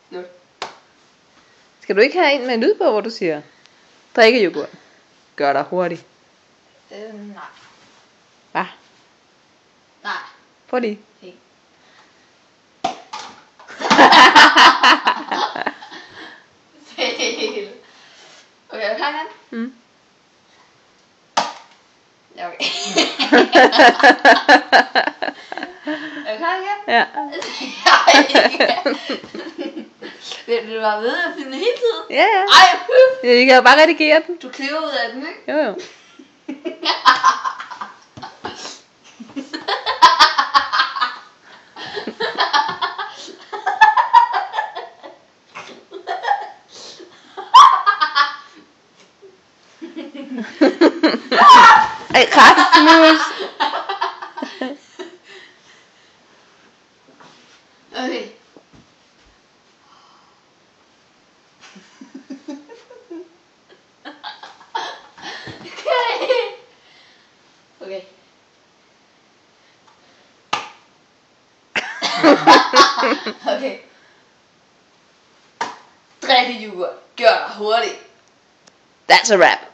Slut. Skal du ikke have en med en lyd på, hvor du siger, drikke yoghurt? Gør dig hurtigt. Nej. Hvad? Nej. Prøv lige. Fint. Fail. Okay, er du klar igen? Mm. Ja, okay. Er du klar igen? Ja. Vil du bare ved at finde hele tiden? Ja, ja. Ej, Jeg kan jo bare redigere den. du klipper ud af den, ikke? Jo, jo. Ej, Rasmus. Okay. Okay. Okay. Drikke yoghurt. Gør dig hurtigt. That's a wrap.